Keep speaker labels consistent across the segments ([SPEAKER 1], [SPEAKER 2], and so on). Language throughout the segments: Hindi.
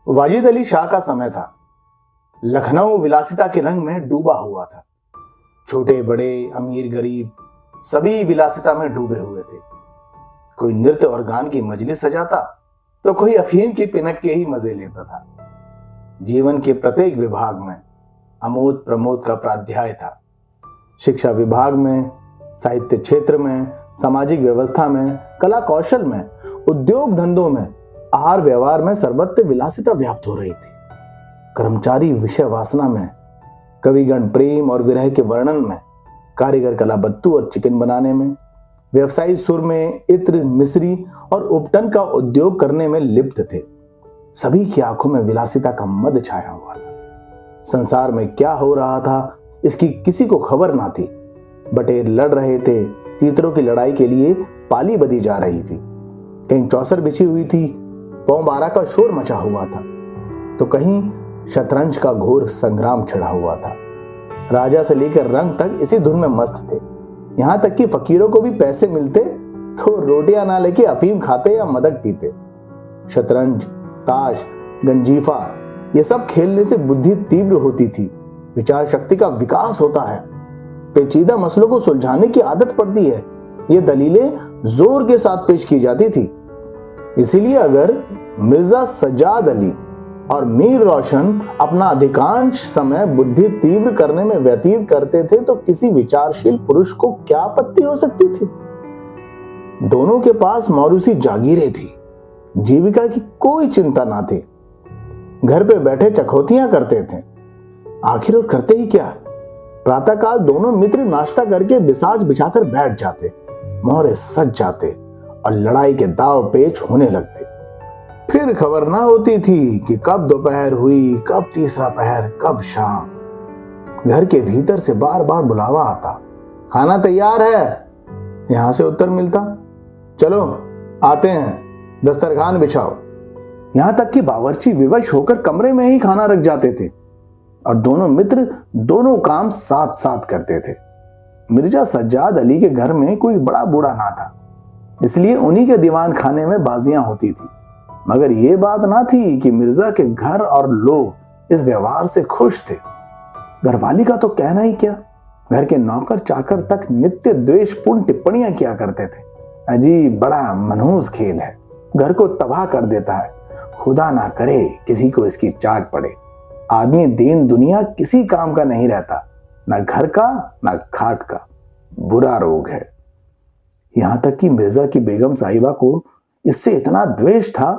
[SPEAKER 1] वाजिद अली शाह का समय था। लखनऊ विलासिता के रंग में डूबा हुआ था। छोटे बड़े, अमीर गरीब सभी विलासिता में डूबे हुए थे। कोई नृत्य और गान की मजलिस सजाता तो कोई अफीम की पिनक के ही मजे लेता था। जीवन के प्रत्येक विभाग में आमोद प्रमोद का प्राध्याय था। शिक्षा विभाग में, साहित्य क्षेत्र में, सामाजिक व्यवस्था में, कला कौशल में, उद्योग धंधों में, आहार व्यवहार में सर्वत्र विलासिता व्याप्त हो रही थी। कर्मचारी विषय वासना में, कविगण प्रेम और विरह के वर्णन में, कारीगर कला बत्तू और चिकन बनाने में, व्यवसायी सुर में इत्र मिस्री और उपटन का उद्योग करने में लिप्त थे। सभी की आंखों में विलासिता का मद छाया हुआ था। संसार में क्या हो रहा था इसकी किसी को खबर ना थी। बटेर लड़ रहे थे, तीतरों की लड़ाई के लिए पाली बधी जा रही थी। कहीं चौसर बिछी हुई थी, पौ बारह का शोर मचा हुआ था, तो कहीं शतरंज का घोर संग्राम छिड़ा हुआ था। राजा से लेकर रंग तक इसी धुन में मस्त थे। यहां तक कि फकीरों को भी पैसे मिलते तो रोटियां ना लेके अफीम खाते या मदक पीते। शतरंज, ताश, गंजीफा ये सब खेलने से बुद्धि तीव्र होती थी, विचार शक्ति का विकास होता है, पेचीदा मसलों को सुलझाने की आदत पड़ती है। ये दलीलें जोर के साथ पेश की जाती थी। इसीलिए अगर मिर्जा सज्जाद अली और मीर रोशन अपना अधिकांश समय बुद्धि तीव्र करने में व्यतीत करते थे तो किसी विचारशील पुरुष को क्या आपत्ति हो सकती थी। दोनों के पास मौरूसी जागीरें थी, जीविका की कोई चिंता ना थी। घर पे बैठे चखौतियां करते थे। आखिर और करते ही क्या। प्रातःकाल दोनों मित्र नाश्ता करके बिसाज बिछाकर बैठ जाते, मोहरे सज जाते और लड़ाई के दाव पेच होने लगते। फिर खबर ना होती थी कि कब दोपहर हुई, कब तीसरा पहर, कब शाम। घर के भीतर से बार बार बुलावा आता, खाना तैयार है। यहां से उत्तर मिलता, चलो आते हैं, दस्तरखान बिछाओ। यहां तक कि बावर्ची विवश होकर कमरे में ही खाना रख जाते थे और दोनों मित्र दोनों काम साथ साथ करते थे। मिर्जा सज्जाद अली के घर में कोई बड़ा बूढ़ा ना था, इसलिए उन्हीं के दीवान खाने में बाजियां होती थी। मगर यह बात ना थी कि मिर्जा के घर और लोग इस व्यवहार से खुश थे। घरवाली का तो कहना ही क्या, घर के नौकर चाकर तक नित्य द्वेषपूर्ण टिप्पणियां किया करते थे। अजीब बड़ा मनहूस खेल है, घर को तबाह कर देता है। खुदा ना करे किसी को इसकी चाट पड़े। आदमी दीन दुनिया किसी काम का नहीं रहता, ना घर का ना खाट का। बुरा रोग है। यहां तक कि मिर्जा की बेगम साहिबा को इससे इतना द्वेष था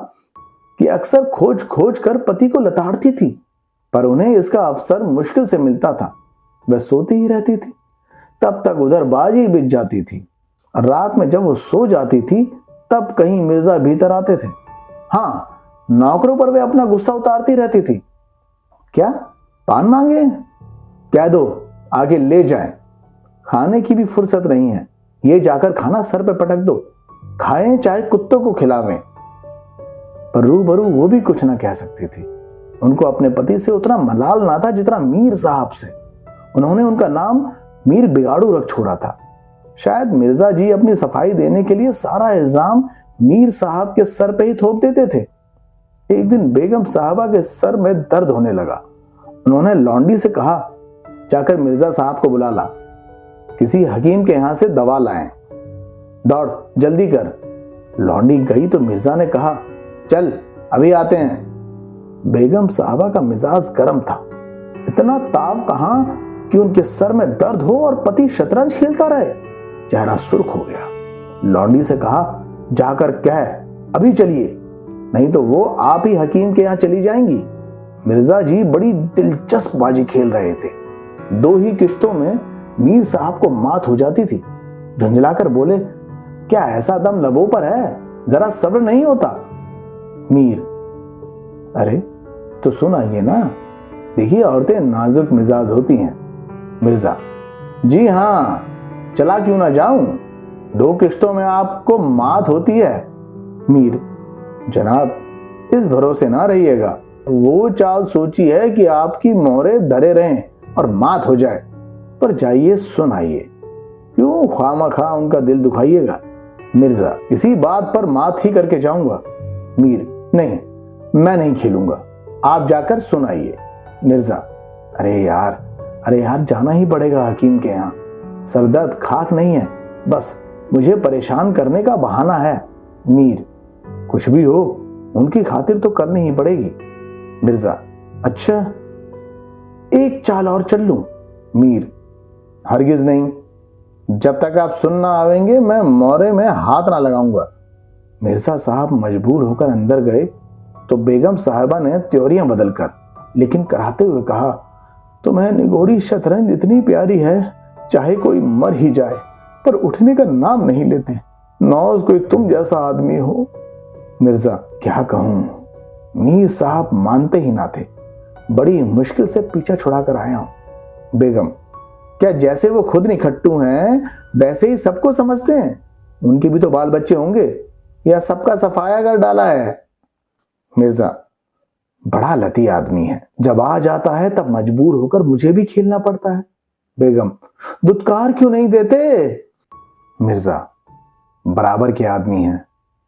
[SPEAKER 1] कि अक्सर खोज खोज कर पति को लताड़ती थी, पर उन्हें इसका अवसर मुश्किल से मिलता था। वह सोती ही रहती थी, तब तक उधर बाजी बिछ जाती थी। और रात में जब वो सो जाती थी तब कहीं मिर्जा भीतर आते थे। हाँ, नौकरों पर वे अपना गुस्सा उतारती रहती थी। क्या पान मांगे? कह दो आगे ले जाएं। खाने की भी फुर्सत नहीं है, ये जाकर खाना सर पे पटक दो। खाएं चाहे कुत्तों को खिलावें। पर रूबरू वो भी कुछ ना कह सकती थी। उनको अपने पति से उतना मलाल ना था जितना मीर साहब से। उन्होंने उनका नाम मीर बिगाड़ू रख छोड़ा था। शायद मिर्जा जी अपनी सफाई देने के लिए सारा इल्जाम मीर साहब के सर पे ही थोप देते थे। एक दिन बेगम साहबा के सर में दर्द होने लगा। उन्होंने लौंडी से कहा, जाकर मिर्जा साहब को बुला ला, किसी हकीम के यहां से दवा लाएं। दौड़ जल्दी कर। लौंडी गई तो मिर्जा ने कहा, चल अभी आते हैं। बेगम साहबा का मिजाज गर्म था। इतना ताव कहां कि उनके सर में दर्द हो और पति शतरंज खेलता रहे। चेहरा सुर्ख हो गया। लौंडी से कहा, जाकर कह अभी चलिए, नहीं तो वो आप ही हकीम के यहां चली जाएंगी। मिर्जा जी बड़ी दिलचस्प बाजी खेल रहे थे। 2 ही किश्तों में मीर साहब को मात हो जाती थी। झुंझलाकर बोले, क्या ऐसा दम लबों पर है, जरा सब्र नहीं होता? मीर, अरे तो सुनाइए ना, देखिए औरतें नाजुक मिजाज होती हैं। मिर्जा, जी हाँ, चला क्यों ना जाऊं, 2 किश्तों में आपको मात होती है। मीर, जनाब इस भरोसे ना रहिएगा, वो चाल सोची है कि आपकी मोहरे धरे रहें और मात हो जाए। पर जाइए सुनाइए, क्यों खामखा उनका दिल दुखाइएगा। मिर्जा, इसी बात पर मात ही करके जाऊंगा। मीर, नहीं मैं नहीं खेलूंगा, आप जाकर सुनाइए। मिर्जा, अरे यार जाना ही पड़ेगा हकीम के यहाँ। सरदर्द खाक नहीं है, बस मुझे परेशान करने का बहाना है। मीर, कुछ भी हो उनकी खातिर तो करनी ही पड़ेगी। मिर्जा, अच्छा एक चाल और चल लूं? मीर, हरगिज नहीं, जब तक आप सुन ना आवेंगे मैं मोरे में हाथ ना लगाऊंगा। मिर्जा साहब मजबूर होकर अंदर गए तो बेगम साहिबा ने त्योरियां बदलकर लेकिन कराते हुए कहा, तुम्हें निगोड़ी शतरंज इतनी प्यारी है, चाहे कोई मर ही जाए पर उठने का नाम नहीं लेते। नौज कोई तुम जैसा आदमी हो। मिर्जा, क्या कहूं, मीर साहब मानते ही ना थे। बड़ी मुश्किल से पीछा छुड़ा कर आया हूं। बेगम, क्या जैसे वो खुद निखट्टू हैं वैसे ही सबको समझते हैं? उनके भी तो बाल बच्चे होंगे, या सबका सफाया कर डाला है? मिर्जा, बड़ा लती आदमी है, जब आ जाता है तब मजबूर होकर मुझे भी खेलना पड़ता है। बेगम, दुत्कार क्यों नहीं देते? मिर्जा, बराबर के आदमी हैं,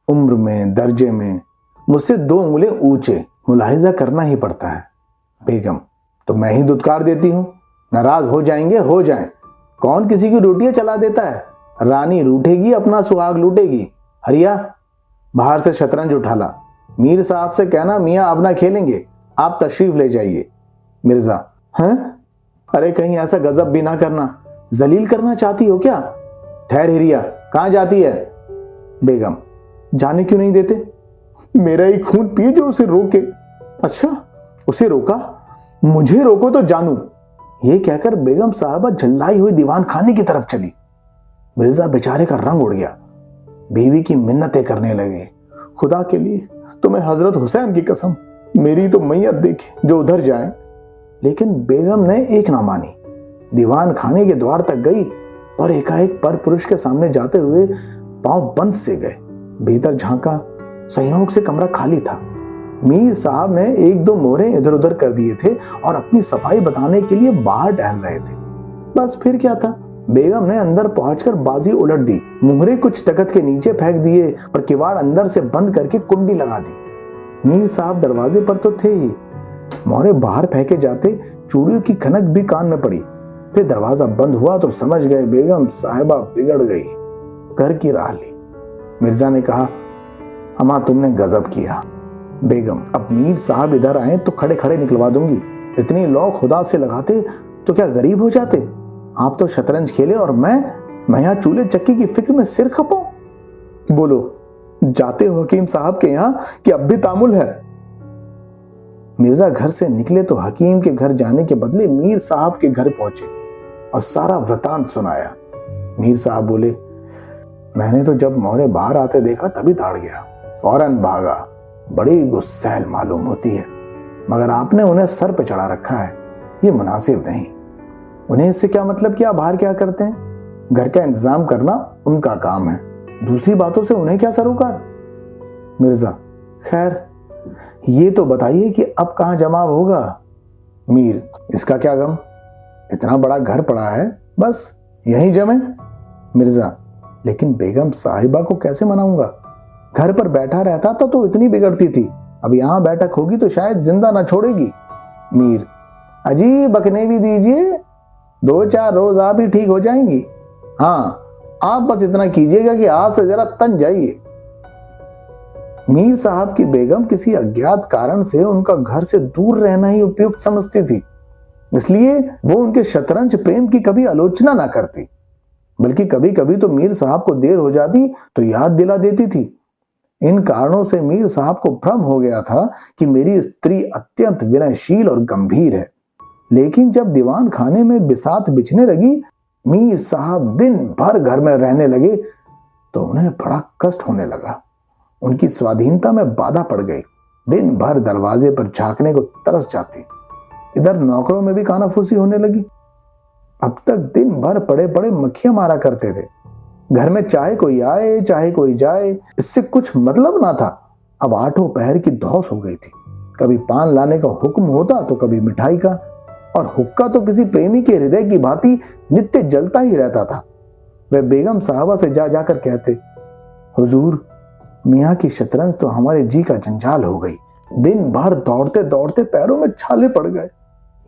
[SPEAKER 1] उम्र में दर्जे में मुझसे 2 उंगली ऊंचे, मुलाहिजा करना ही पड़ता है। बेगम, तो मैं ही दुत्कार देती हूं, नाराज हो जाएंगे हो जाएं, कौन किसी की रोटियां चला देता है? रानी रूठेगी अपना सुहाग लूटेगी। हरिया, बाहर से शतरंज उठा ला। मीर साहब से कहना मियाँ अब ना खेलेंगे, आप तशरीफ ले जाइए। मिर्जा, हैं? अरे कहीं ऐसा गजब भी ना करना, जलील करना चाहती हो क्या? ठहर हिरिया, कहां जाती है? बेगम, जाने क्यों नहीं देते? मेरा ही खून पिए जो उसे रोके। अच्छा, उसे रोका, मुझे रोको तो जानू। ये कहकर बेगम साहबा झल्लाई हुई दीवान खाने की तरफ चली। मिर्जा बेचारे का रंग उड़ गया, बीवी की मिन्नतें करने लगे, खुदा के लिए तुम्हें हजरत हुसैन की कसम, मेरी तो मैयत देखे जो उधर जाए। लेकिन बेगम ने एक ना मानी, दीवान खाने के द्वार तक गई और एकाएक पर पुरुष के सामने जाते हुए पांव बंद से गए। भीतर झांका, संयोग से कमरा खाली था। मीर साहब ने 1-2 मोहरे इधर उधर कर दिए थे और अपनी सफाई बताने के लिए बाहर टहल रहे थे। बस फिर क्या था, बेगम ने अंदर पहुंचकर बाजी उलट दी, मुहरे कुछ तख्त के नीचे फेंक दिए और किवाड़ अंदर से बंद करके कुंडी लगा दी। मीर साहब दरवाजे पर तो थे ही, मोहरे बाहर फेंके जाते चूड़ियों की खनक भी कान में पड़ी। फिर दरवाजा बंद हुआ तो समझ गए बेगम साहिबा बिगड़ गई, घर की राह ली। मिर्जा ने कहा, अम्मा तुमने गजब किया। बेगम, अब मीर साहब इधर आए तो खड़े खड़े निकलवा दूंगी, इतनी लौ खुदा से लगाते तो क्या गरीब हो जाते? आप तो शतरंज खेले और मैं यहाँ चूल्हे चक्की की फिक्र में सिर खपाऊं। बोलो, जाते हो हकीम साहब के यहाँ कि अब भी तामुल है? मिर्जा घर से निकले तो हकीम के घर जाने के बदले मीर साहब के घर पहुंचे और सारा वृतांत सुनाया। मीर साहब बोले, मैंने तो जब मोहरे बाहर आते देखा तभी दौड़ गया, फौरन भागा, बड़ी गुस्सैल मालूम होती है, मगर आपने उन्हें सर पे चढ़ा रखा है, ये मुनासिब नहीं। उन्हें इससे क्या मतलब कि आप बाहर क्या करते हैं? घर का इंतजाम करना उनका काम है, दूसरी बातों से उन्हें क्या सरोकार? मिर्जा, खैर ये तो बताइए कि अब कहां जमाव होगा? मीर, इसका क्या गम, इतना बड़ा घर पड़ा है, बस यहीं जमे। मिर्जा, लेकिन बेगम साहिबा को कैसे मनाऊंगा? घर पर बैठा रहता था तो इतनी बिगड़ती थी, अब यहां बैठक होगी तो शायद जिंदा ना छोड़ेगी। मीर, अजी बकने भी दीजिए, 2-4 रोज आप ही ठीक हो जाएंगी। हाँ, आप बस इतना कीजिएगा कि आज से जरा तन जाइए। मीर साहब की बेगम किसी अज्ञात कारण से उनका घर से दूर रहना ही उपयुक्त समझती थी, इसलिए वो उनके शतरंज प्रेम की कभी आलोचना ना करती, बल्कि कभी कभी तो मीर साहब को देर हो जाती तो याद दिला देती थी। इन कारणों से मीर साहब को भ्रम हो गया था कि मेरी स्त्री अत्यंत विनयशील और गंभीर है। लेकिन जब दीवान खाने में बिसात बिछने लगी, मीर साहब दिन भर घर में रहने लगे तो उन्हें बड़ा कष्ट होने लगा। उनकी स्वाधीनता में बाधा पड़ गई, दिन भर दरवाजे पर झांकने को तरस जाती, इधर नौकरों में भी कानाफूसी होने लगी। अब तक दिन भर पड़े पड़े मक्खियां मारा करते थे, घर में चाहे कोई आए चाहे कोई जाए, इससे कुछ मतलब ना था। अब 8 पहर की धौस हो गई थी, कभी पान लाने का हुक्म होता तो कभी मिठाई का, और हुक्का तो किसी प्रेमी के हृदय की भांति नित्य जलता ही रहता था। वह बेगम साहबा से जा जाकर कहते, हुजूर, मियाँ की शतरंज तो हमारे जी का जंजाल हो गई, दिन भर दौड़ते दौड़ते पैरों में छाले पड़ गए।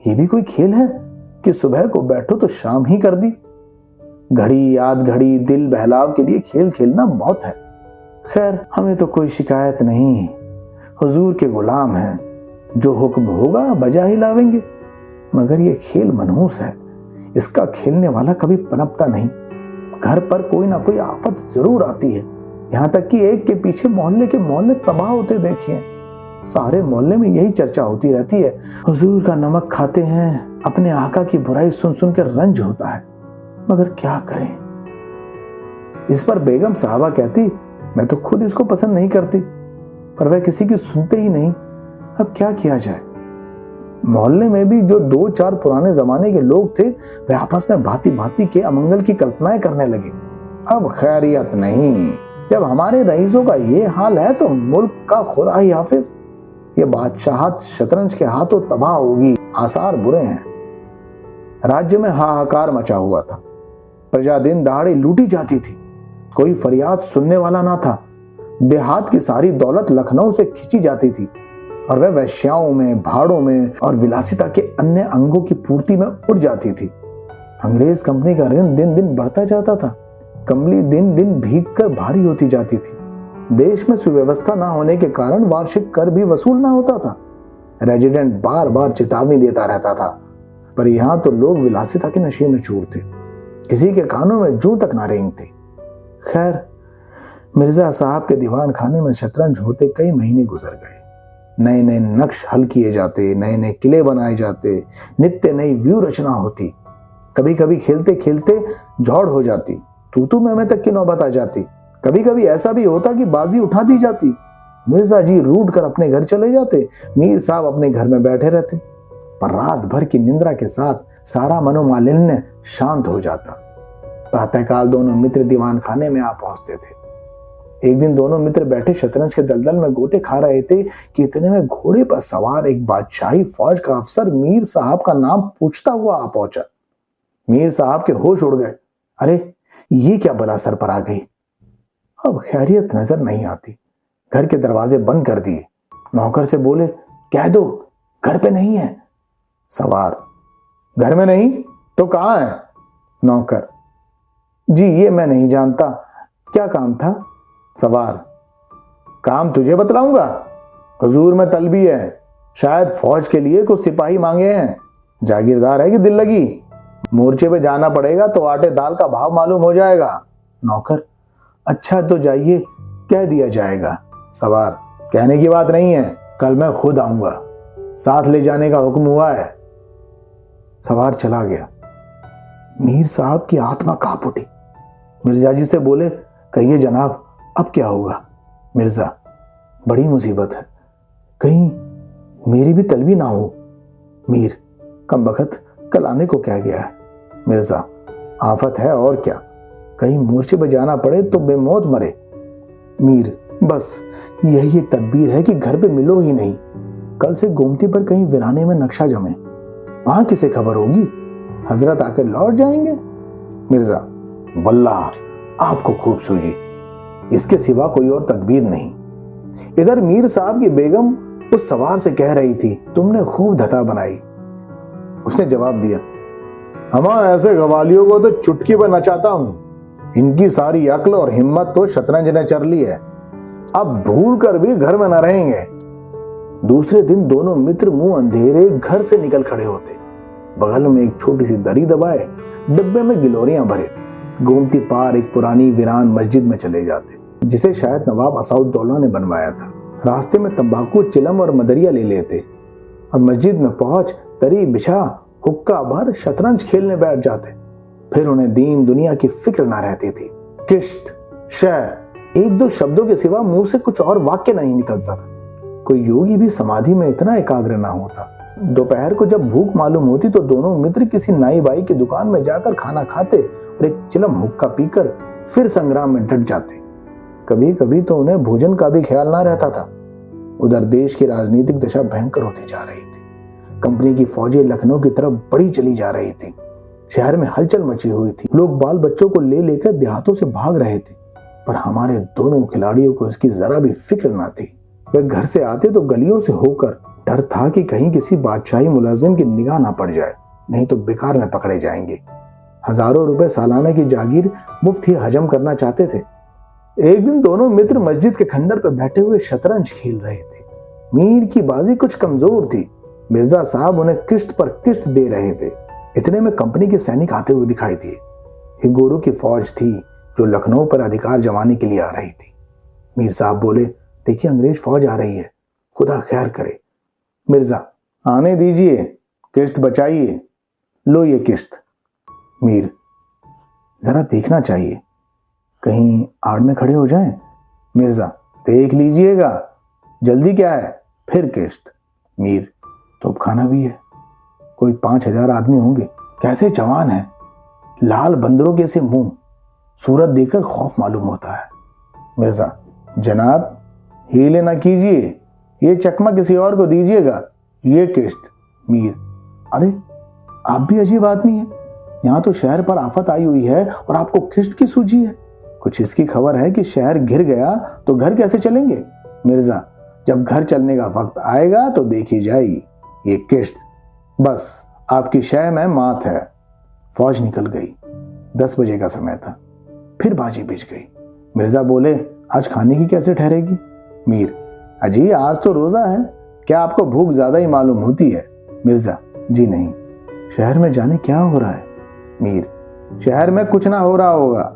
[SPEAKER 1] ये भी कोई खेल है कि सुबह को बैठो तो शाम ही कर दी। घड़ी आध घड़ी दिल बहलाव के लिए खेल खेलना बहुत है। खैर, हमें तो कोई शिकायत नहीं, हुजूर के गुलाम हैं, जो हुक्म होगा बजा ही लावेंगे। मगर ये खेल मनहूस है, इसका खेलने वाला कभी पनपता नहीं। घर पर कोई ना कोई आफत जरूर आती है। यहाँ तक कि एक के पीछे मोहल्ले के मोहल्ले तबाह होते देखे हैं। सारे मोहल्ले में यही चर्चा होती रहती है, हुजूर का नमक खाते हैं, अपने आका की बुराई सुन सुन कर रंज होता है। मगर क्या करें। इस पर बेगम साहबा कहती, मैं तो खुद इसको पसंद नहीं करती, पर वह किसी की सुनते ही नहीं। अब क्या किया जाए। मोहल्ले में भी जो 2-4 पुराने जमाने के लोग थे, वे आपस में भांति भांति के अमंगल की कल्पनाएं करने लगे। अब खैरियत नहीं, जब हमारे रईसों का ये हाल है तो मुल्क का खुदा ही हाफिज। ये बादशाहत शतरंज के हाथों तबाह होगी, आसार बुरे हैं। राज्य में हाहाकार मचा हुआ था। प्रजा दिन दहाड़े लूटी जाती थी, कोई फरियाद सुनने वाला ना था। देहात की सारी दौलत लखनऊ से खींची जाती थी और वह वैश्याओं में, भाड़ों में और विलासिता के अन्य अंगों की पूर्ति में उड़ जाती थी। अंग्रेज कंपनी का ऋण दिन दिन बढ़ता जाता था। कमली दिन दिन भीग कर भारी होती जाती थी। देश में सुव्यवस्था ना होने के कारण वार्षिक कर भी वसूल ना होता था। रेजिडेंट बार बार चेतावनी देता रहता था, पर यहां तो लोग विलासिता के नशे में चूर थे, किसी के कानों में जूं तक ना रेंगते। खैर, मिर्जा साहब के दीवान खाने में शतरंज होते कई महीने गुजर गए। नए नए नक्श हल किए जाते, नए नए किले बनाए जाते, नित्य नई व्यू रचना होती। कभी कभी खेलते खेलते झौड़ हो जाती, तू मैं तक की नौबत आ जाती। कभी कभी ऐसा भी होता कि बाजी उठा दी जाती। मिर्जा जी रूठ कर अपने घर चले जाते, मीर साहब अपने घर में बैठे रहते। पर रात भर की निंद्रा के साथ सारा मनोमालिन्य शांत हो जाता। प्रातःकाल दोनों मित्र दीवान खाने में आ पहुंचते थे। एक दिन दोनों मित्र बैठे शतरंज के दलदल में गोते खा रहे थे कि इतने में घोड़े पर सवार एक बादशाही फौज का अफसर मीर साहब का नाम पूछता हुआ आ पहुंचा। मीर साहब के होश उड़ गए। अरे, ये क्या बला सर पर आ गई। अब खैरियत नजर नहीं आती। घर के दरवाजे बंद कर दिए। नौकर से बोले, कह दो घर पे नहीं है। सवार, घर में नहीं तो कहां है। नौकर, जी ये मैं नहीं जानता, क्या काम था। सवार, काम तुझे बतलाऊंगा। हुजूर में तलबी है, शायद फौज के लिए कुछ सिपाही मांगे हैं। जागीरदार है कि दिल लगी। मोर्चे पे जाना पड़ेगा तो आटे दाल का भाव मालूम हो जाएगा। नौकर, अच्छा तो जाइए, कह दिया जाएगा। सवार, कहने की बात नहीं है, कल मैं खुद आऊंगा, साथ ले जाने का हुक्म हुआ है। सवार चला गया। मीर साहब की आत्मा कांप उठी। मिर्जा जी से बोले, कहिए जनाब, अब क्या होगा। मिर्जा, बड़ी मुसीबत है, कहीं मेरी भी तलबी ना हो। मीर, कम बखत कल आने को कह गया है। मिर्जा, आफत है और क्या, कहीं मोर्चे पर जाना पड़े तो बेमौत मरे। मीर, बस यही एक तदबीर है कि घर पे मिलो ही नहीं। कल से गोमती पर कहीं वीराने में नक्शा जमे, वहां किसे खबर होगी, हजरत आकर लौट जाएंगे। मिर्जा, वल्लाह आपको खूब सूझी, इसके सिवा कोई और तदबीर नहीं। इधर मीर साहब की बेगम उस सवार से कह रही थी, तुमने खूब धता बनाई। उसने जवाब दिया, हमारे ऐसे गवालियों को तो चुटकी पर नचाता हूं, इनकी सारी अक्ल और हिम्मत तो शतरंज ने चर ली है, अब भूल कर भी घर में न रहेंगे। दूसरे दिन दोनों मित्र मुंह अंधेरे घर से निकल खड़े होते। बगल में एक छोटी सी दरी दबाए, डिब्बे में गिलोरियां भरे, गोमती पार एक पुरानी वीरान मस्जिद में चले जाते, जिसे शायद नवाब असाउद्दौला ने बनवाया था। रास्ते में तंबाकू, चिलम और मदरिया ले लेते और मस्जिद में पहुंच दरी बिछा हुक्का भर शतरंज खेलने बैठ जाते। फिर उन्हें दीन दुनिया की फिक्र ना रहती थी। किश्त, शह, एक दो शब्दों के सिवा मुंह से कुछ और वाक्य नहीं निकलता था। कोई योगी भी समाधि में इतना एकाग्र ना होता। दोपहर को जब भूख मालूम होती तो दोनों मित्र किसी नाई बाई की दुकान में जाकर खाना खाते और एक चिलम हुक्का पीकर फिर संग्राम में डट जाते। कभी कभी तो उन्हें भोजन का भी ख्याल ना रहता था। उधर देश की राजनीतिक दशा भयंकर होती जा रही थी। कंपनी की फौजें लखनऊ की तरफ बढ़ी चली जा रही थी। शहर में हलचल मची हुई थी। लोग बाल बच्चों को ले लेकर देहातों से भाग रहे थे, पर हमारे दोनों खिलाड़ियों को इसकी जरा भी फिक्र ना थी। वे घर से आते तो गलियों से होकर, डर था कि कहीं किसी बादशाही मुलाजिम की निगाह ना पड़ जाए, नहीं तो बेकार में पकड़े जाएंगे। हजारों रुपए सालाना की जागीर मुफ्त ही हजम करना चाहते थे। एक दिन दोनों मित्र मस्जिद के खंडर पर बैठे हुए शतरंज खेल रहे थे। मीर की बाजी कुछ कमजोर थी। मिर्जा साहब उन्हें किश्त पर किश्त दे रहे थे। इतने में कंपनी के सैनिक आते हुए दिखाई दिए। ये गोरू की फौज थी जो लखनऊ पर अधिकार जमाने के लिए आ रही थी। मीर साहब बोले, देखिए अंग्रेज फौज आ रही है, खुदा खैर करे। मिर्जा, आने दीजिए, किश्त बचाइए, लो ये किश्त। मीर, जरा देखना चाहिए, कहीं आड़ में खड़े हो जाएं। मिर्जा, देख लीजिएगा, जल्दी क्या है, फिर किश्त। मीर, तोपखाना भी है, कोई 5,000 आदमी होंगे, कैसे जवान है, लाल बंदरों के से मुंह, सूरत देखकर खौफ मालूम होता है। मिर्जा, जनाब हीले ना कीजिए, ये चकमा किसी और को दीजिएगा, ये किश्त। मीर, अरे आप भी अजीब आदमी हैं, यहाँ तो शहर पर आफत आई हुई है और आपको किश्त की सूझी है। कुछ इसकी खबर है कि शहर घिर गया तो घर कैसे चलेंगे। मिर्जा, जब घर चलने का वक्त आएगा तो देखी जाएगी, ये किश्त बस आपकी शह में मात है। फौज निकल गई। 10 बजे का समय था। फिर बाजी बिछ गई। मिर्जा बोले, आज खाने की कैसे ठहरेगी। मीर, अजी आज तो रोजा है, क्या आपको भूख ज्यादा ही मालूम होती है। मिर्जा, जी नहीं, शहर में जाने क्या हो रहा है। मीर, शहर में कुछ ना हो रहा होगा,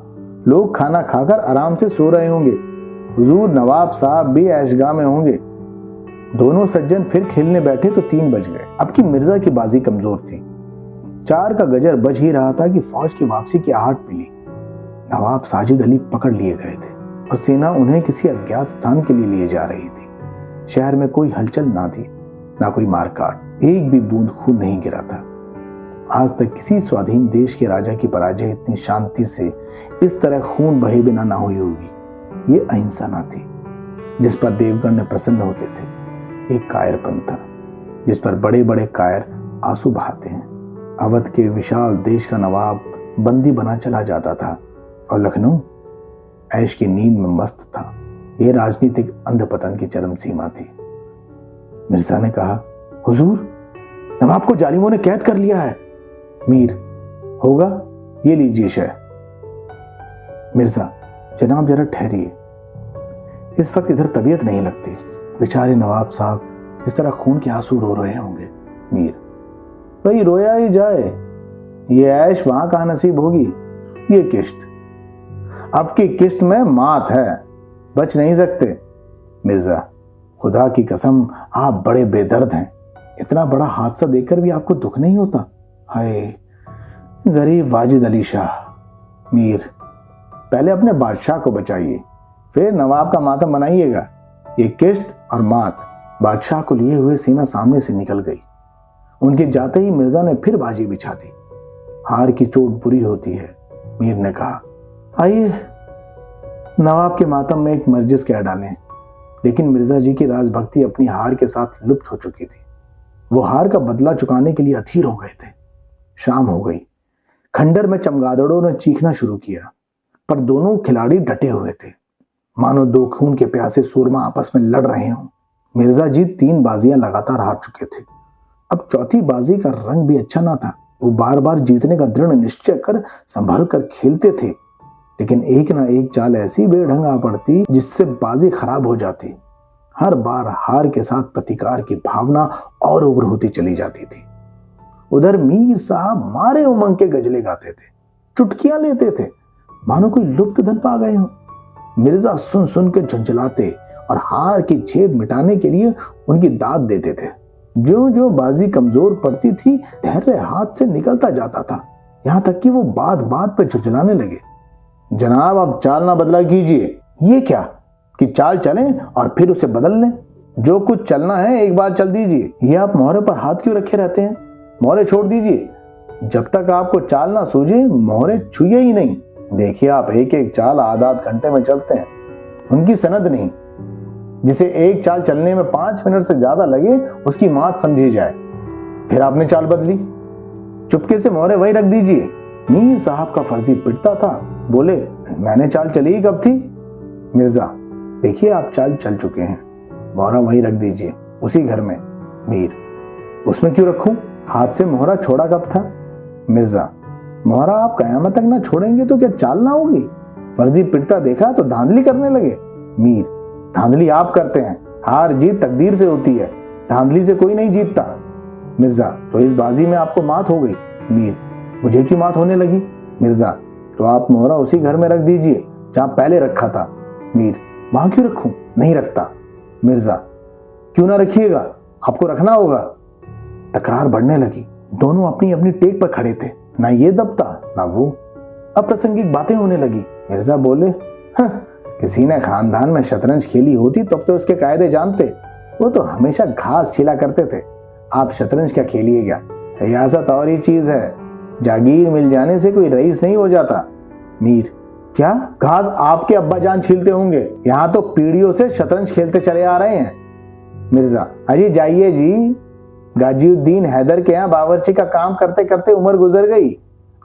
[SPEAKER 1] लोग खाना खाकर आराम से सो रहे होंगे, हुजूर नवाब साहब भी ऐशगाह में होंगे। दोनों सज्जन फिर खेलने बैठे तो 3 बज गए। अब की मिर्जा की बाजी कमजोर थी। 4 का गजर बज ही रहा था कि फौज की वापसी की आहट मिली। नवाब साजिद अली पकड़ लिए गए थे और सेना उन्हें किसी अज्ञात स्थान के लिए जा रही थी। शहर में कोई हलचल ना थी, ना कोई मारकाट, एक भी बूंद खून नहीं गिरा था। आज तक किसी स्वाधीन देश के राजा की पराजय इतनी शांति से, इस तरह खून बहे बिना ना हुई होगी। ये अहिंसा ना थी जिस पर देवगण ने प्रसन्न होते थे, एक कायरपन था जिस पर बड़े बड़े कायर आंसू बहाते हैं। अवध के विशाल देश का नवाब बंदी बना चला जाता था और लखनऊ ऐश की नींद में मस्त था। यह राजनीतिक अंधपतन की चरम सीमा थी। मिर्जा ने कहा, हुजूर नवाब को जालिमों ने कैद कर लिया है। मीर, होगा, ये लीजिए शह। मिर्जा, जनाब जरा ठहरिए, इस वक्त इधर तबीयत नहीं लगती। बेचारे नवाब साहब इस तरह खून के आंसू रो रहे होंगे। मीर, भाई रोया ही जाए, ये ऐश वहां कहां नसीब होगी। ये किश्त, अब की किश्त में मात है, बच नहीं सकते। मिर्जा, खुदा की कसम आप बड़े बेदर्द हैं, इतना बड़ा हादसा देखकर भी आपको दुख नहीं होता। हाय गरीब वाजिद अली शाह। मीर, पहले अपने बादशाह को बचाइए, फिर नवाब का मातम मनाइएगा। ये किश्त और मात। बादशाह को लिए हुए सेना सामने से निकल गई। उनके जाते ही मिर्जा ने फिर बाजी बिछा दी। हार की चोट बुरी होती है। मीर ने कहा, आइए नवाब के मातम में एक मर्जिस कह डालें। लेकिन मिर्जा जी की राजभक्ति अपनी हार के साथ लुप्त हो चुकी थी। वो हार का बदला चुकाने के लिए अधीर हो गए थे। शाम हो गई। खंडर में चमगादड़ों ने चीखना शुरू किया, पर दोनों खिलाड़ी डटे हुए थे, मानो दो खून के प्यासे सूरमा आपस में लड़ रहे हों। मिर्जा जी 3 बाजियां लगातार हार चुके थे। अब चौथी बाजी का रंग भी अच्छा ना था। वो बार बार जीतने का दृढ़ निश्चय कर संभल कर खेलते थे, लेकिन एक ना एक चाल ऐसी बेढंग आ पड़ती जिससे बाजी खराब हो जाती। हर बार हार के साथ प्रतिकार की भावना और उग्र होती चली जाती थी। उधर मीर साहब मारे उमंग के गजले गाते थे, चुटकियां लेते थे, मानो कोई लुप्त धन पा गए हो। मिर्जा सुन सुन के झंझलाते और हार की झेप मिटाने के लिए उनकी दाद देते थे। जो जो बाजी कमजोर पड़ती थी, धैर्य हाथ से निकलता जाता था, यहां तक कि वो बात बात पे झुंझलाने लगे। जनाब अब चाल ना बदला कीजिए। ये क्या कि चाल चलें और फिर उसे बदल लें? जो कुछ चलना है एक बार चल दीजिए। ये आप मोहरे पर हाथ क्यों रखे रहते हैं? मोहरे छोड़ दीजिए। जब तक आपको चाल ना सूझे मोहरे छुइए ही नहीं। देखिए आप एक एक चाल आधा घंटे में चलते हैं, उनकी सनद नहीं। जिसे एक चाल चलने में 5 मिनट से ज्यादा लगे उसकी मात समझी जाए। फिर आपने चाल बदली, चुपके से मोहरे वही रख दीजिए। मीर साहब का फर्जी पिटता था। बोले, मैंने चाल चली कब थी? मिर्जा, देखिए आप चाल चल चुके हैं, मोहरा वहीं रख दीजिए, उसी घर में। मीर, उसमें क्यों रखूं? हाथ से मोहरा छोड़ा कब था? मिर्जा, मोहरा आप कयामत तक ना छोड़ेंगे तो क्या चाल ना होगी? फर्जी पिटता देखा तो धांधली करने लगे। मीर, धांधली आप करते हैं, हार जीत तकदीर से होती है, धांधली से कोई नहीं जीतता। मिर्जा, तो इस बाजी में आपको मात हो गई। मीर, मुझे क्यों मात होने लगी? मिर्जा, तो आप मोहरा उसी घर में रख दीजिए जहां पहले रखा था। मीर, वहां क्यों रखूं? नहीं रखता। मिर्जा, क्यों ना रखिएगा, आपको रखना होगा। तकरार बढ़ने लगी। दोनों अपनी अपनी टेक पर खड़े थे, ना ये दबता ना वो। अप्रासंगिक बातें होने लगी। मिर्जा बोले, किसी ने खानदान में शतरंज खेली होती तब तो उसके कायदे जानते, वो तो हमेशा घास छिला करते थे। आप शतरंज क्या खेलिएगा? रियासत और ही चीज है, जागीर मिल जाने से कोई रईस नहीं हो जाता। मीर, क्या घास आपके अब्बा जान छीलते होंगे, यहाँ तो पीढ़ियों से शतरंज खेलते चले आ रहे हैं। मिर्जा, अजी जाइए जी, गाजिउद्दीन हैदर के यहाँ बावर्ची का काम करते करते उम्र गुजर गई,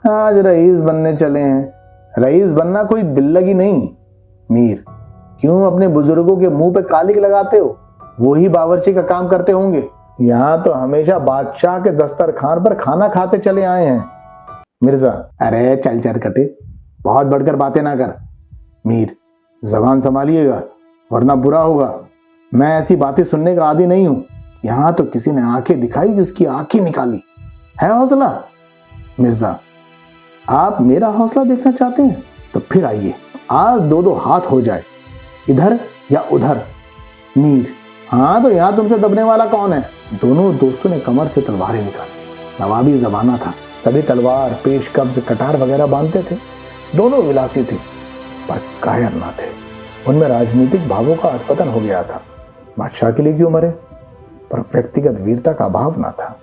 [SPEAKER 1] आज रईस बनने चले हैं। रईस बनना कोई दिल लगी नहीं। मीर, क्यों अपने बुजुर्गों के मुंह पे कालिक लगाते हो? वो ही बावर्ची का काम करते होंगे, यहाँ तो हमेशा बादशाह के दस्तरखान पर खाना खाते चले आए हैं। मिर्जा, अरे चल चरकटे, बहुत बढ़कर बातें ना कर। मीर, जबान संभालिएगा वरना बुरा होगा, मैं ऐसी बातें सुनने का आदी नहीं हूं। यहां तो किसी ने आंखें दिखाई कि उसकी आंखें निकाली है। हौसला? मिर्जा, आप मेरा हौसला देखना चाहते हैं तो फिर आइए, आज दो दो हाथ हो जाए, इधर या उधर। मीर, हाँ तो यहां तुमसे दबने वाला कौन है? दोनों दोस्तों ने कमर से तलवारें निकाल ली। नवाबी जमाना था, सभी तलवार, पेश, कब्ज, कटार वगैरह बांधते थे। दोनों विलासी थे पर कायर ना थे। उनमें राजनीतिक भावों का अधपतन हो गया था। बादशाह के लिए क्यों मरे, पर व्यक्तिगत वीरता का अभाव ना था।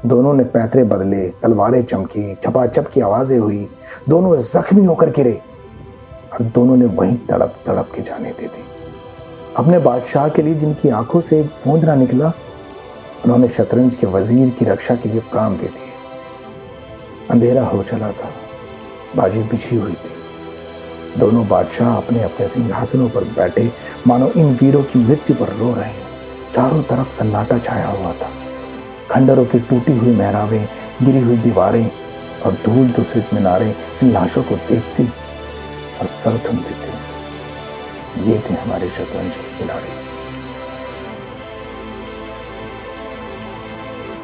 [SPEAKER 1] दोनों ने पैतरे बदले, तलवारें चमकी, छपाछप की आवाजें हुई, दोनों जख्मी होकर गिरे और दोनों ने वहीं तड़प तड़प के जाने दे दी। अपने बादशाह के लिए जिनकी आंखों से एक बूंद ना निकला, उन्होंने शतरंज के वजीर की रक्षा के लिए प्राण दे दिए। अंधेरा हो चला था, बाजी बिछी हुई थी। दोनों बादशाह अपने अपने सिंहासनों पर बैठे मानो इन वीरों की मृत्यु पर रो रहे हैं। चारों तरफ सन्नाटा छाया हुआ था। खंडरों की टूटी हुई मेहराबें, गिरी हुई दीवारें और धूल दूसरित मीनारें इन लाशों को देखती और सर धुनती थी। ये थे हमारे शतरंज के खिलाड़ी।